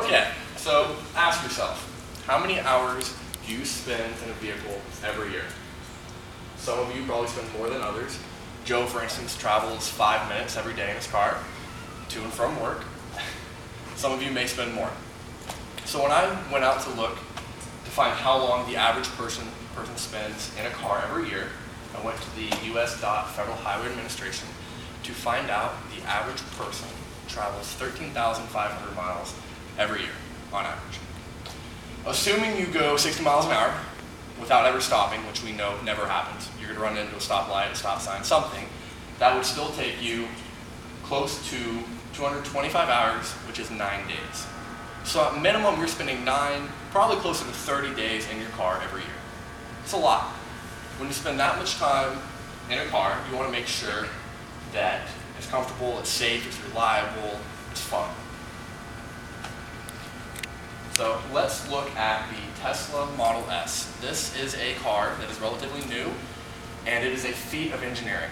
Okay, so ask yourself, how many hours do you spend in a vehicle every year? Some of you probably spend more than others. Joe, for instance, travels 5 minutes every day in his car to and from work. Some of you may spend more. So when I went out to look to find how long the average person spends in a car every year, I went to the US Federal Highway Administration to find out the average person travels 13,500 miles every year on average. Assuming you go 60 miles an hour without ever stopping, which we know never happens, you're going to run into a stoplight, a stop sign, something, that would still take you close to 225 hours, which is 9 days. So at minimum, you're spending 9, probably closer to 30 days in your car every year. It's a lot. When you spend that much time in a car, you want to make sure that it's comfortable, it's safe, it's reliable, it's fun. So let's look at the Tesla Model S. This is a car that is relatively new, and it is a feat of engineering.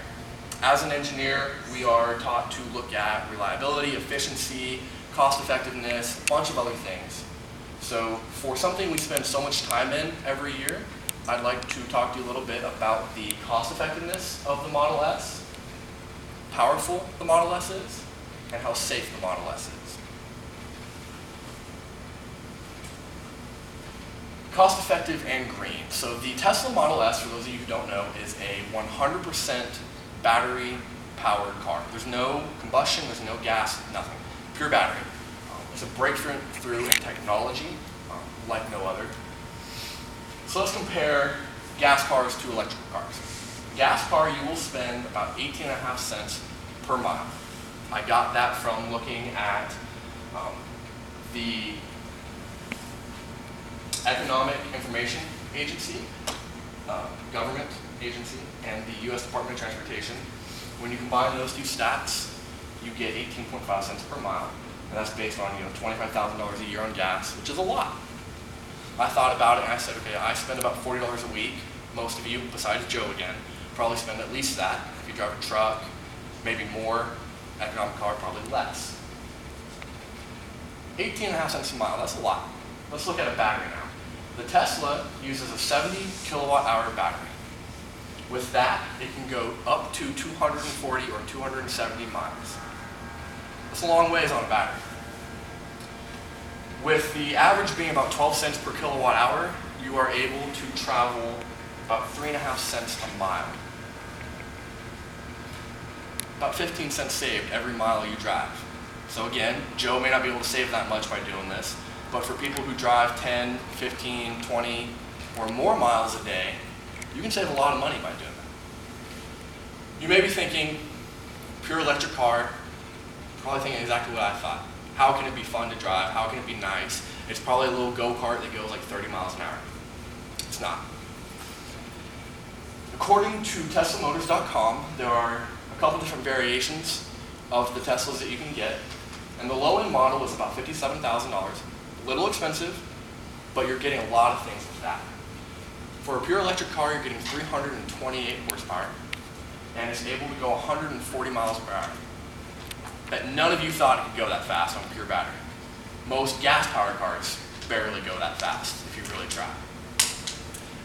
As an engineer, we are taught to look at reliability, efficiency, cost effectiveness, a bunch of other things. So for something we spend so much time in every year, I'd like to talk to you a little bit about the cost effectiveness of the Model S, how powerful the Model S is, and how safe the Model S is. Cost effective and green. So the Tesla Model S, for those of you who don't know, is a 100% battery powered car. There's no combustion, there's no gas, nothing. Pure battery. It's a breakthrough in technology like no other. So let's compare gas cars to electric cars. Gas car, you will spend about 18.5 cents per mile. I got that from looking at the Economic Information Agency, government agency, and the US Department of Transportation. When you combine those two stats, you get 18.5 cents per mile, and that's based on $25,000 a year on gas, which is a lot. I thought about it and I said, okay, I spend about $40 a week. Most of you, besides Joe again, probably spend at least that. If you drive a truck, maybe more. Economic car, probably less. 18.5 cents a mile, that's a lot. Let's look at a battery now. The Tesla uses a 70 kilowatt hour battery. With that, it can go up to 240 or 270 miles. That's a long ways on a battery. With the average being about 12 cents per kilowatt hour, you are able to travel about 3.5 cents a mile. About 15 cents saved every mile you drive. So again, Joe may not be able to save that much by doing this, but for people who drive 10, 15, 20, or more miles a day, you can save a lot of money by doing that. You may be thinking, pure electric car, probably thinking exactly what I thought. How can it be fun to drive? How can it be nice? It's probably a little go-kart that goes like 30 miles an hour. It's not. According to TeslaMotors.com, there are a couple different variations of the Teslas that you can get. And the low-end model is about $57,000. A little expensive, but you're getting a lot of things with that. For a pure electric car, you're getting 328 horsepower, and it's able to go 140 miles per hour. Bet none of you thought it could go that fast on a pure battery. Most gas-powered cars barely go that fast if you really try.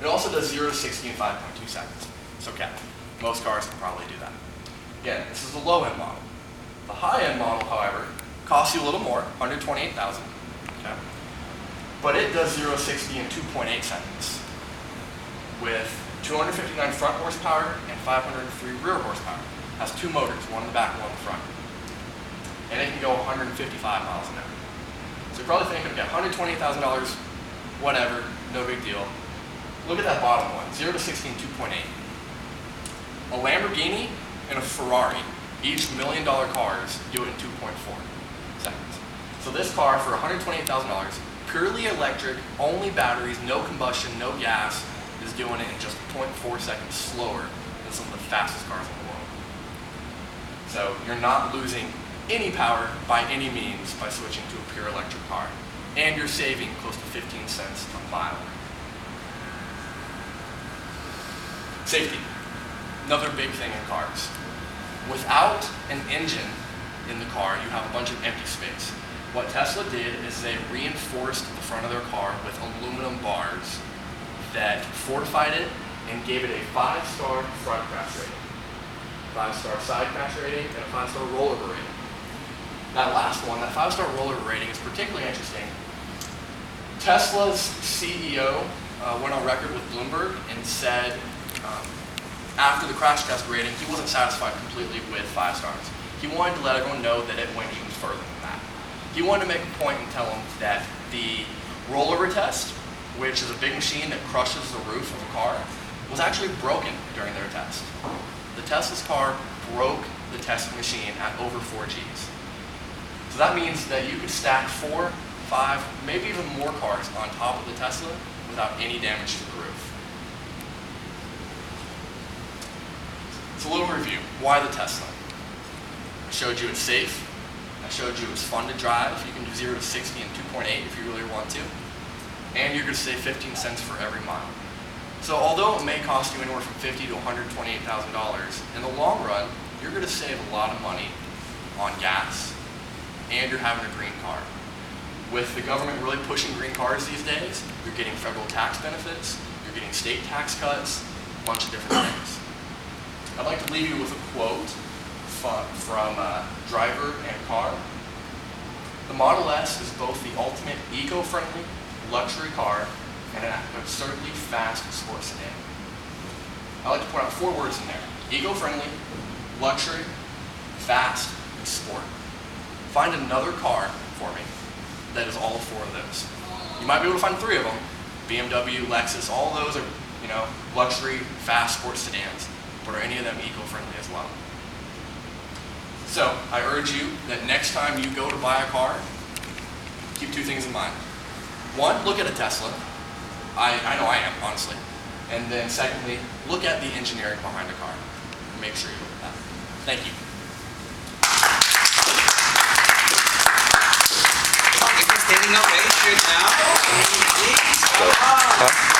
It also does 0 to 60 in 5.2 seconds. It's okay. Most cars can probably do that. Again, this is the low-end model. The high-end model, however, costs you a little more, $128,000. Okay. But it does 0 to 60 in 2.8 seconds with 259 front horsepower and 503 rear horsepower. It has two motors, one in the back, one in the front. And it can go 155 miles an hour. So you're probably thinking, okay, $128,000, whatever, no big deal. Look at that bottom one, 0 to 60 in 2.8. A Lamborghini and a Ferrari, each $1 million cars, do it in 2.4 seconds. So this car for $128,000, purely electric, only batteries, no combustion, no gas, is doing it in just 0.4 seconds slower than some of the fastest cars in the world. So you're not losing any power by any means by switching to a pure electric car. And you're saving close to 15 cents a mile. Safety, another big thing in cars. Without an engine in the car, you have a bunch of empty space. What Tesla did is they reinforced the front of their car with aluminum bars that fortified it and gave it a 5-star front crash rating, 5-star side crash rating, and a 5-star rollover rating. That last one, that 5-star rollover rating, is particularly interesting. Tesla's CEO went on record with Bloomberg and said after the crash test rating, he wasn't satisfied completely with 5 stars. He wanted to let everyone know that it went even further than that. He wanted to make a point and tell them that the rollover test, which is a big machine that crushes the roof of a car, was actually broken during their test. The Tesla's car broke the testing machine at over 4 Gs. So that means that you could stack 4, 5, maybe even more cars on top of the Tesla without any damage to the roof. So a little review. Why the Tesla? I showed you it's safe. I showed you it's fun to drive. You can do 0 to 60 in 2.8 if you really want to. And you're going to save 15 cents for every mile. So although it may cost you anywhere from $50,000 to $128,000, in the long run, you're going to save a lot of money on gas, and you're having a green car. With the government really pushing green cars these days, you're getting federal tax benefits, you're getting state tax cuts, a bunch of different things. I'd like to leave you with a quote from Driver and Car. The Model S is both the ultimate eco-friendly luxury car and an absurdly fast sports sedan. I like to point out 4 words in there: eco-friendly, luxury, fast, and sport. Find another car for me that is all 4 of those. You might be able to find 3 of them. BMW, Lexus, all those are, luxury, fast sports sedans. But are any of them eco-friendly as well? So I urge you that next time you go to buy a car, keep 2 things in mind. 1, look at a Tesla. I know I am, honestly. And then secondly, look at the engineering behind the car. Make sure you look at that. Thank you. Standing ovation now.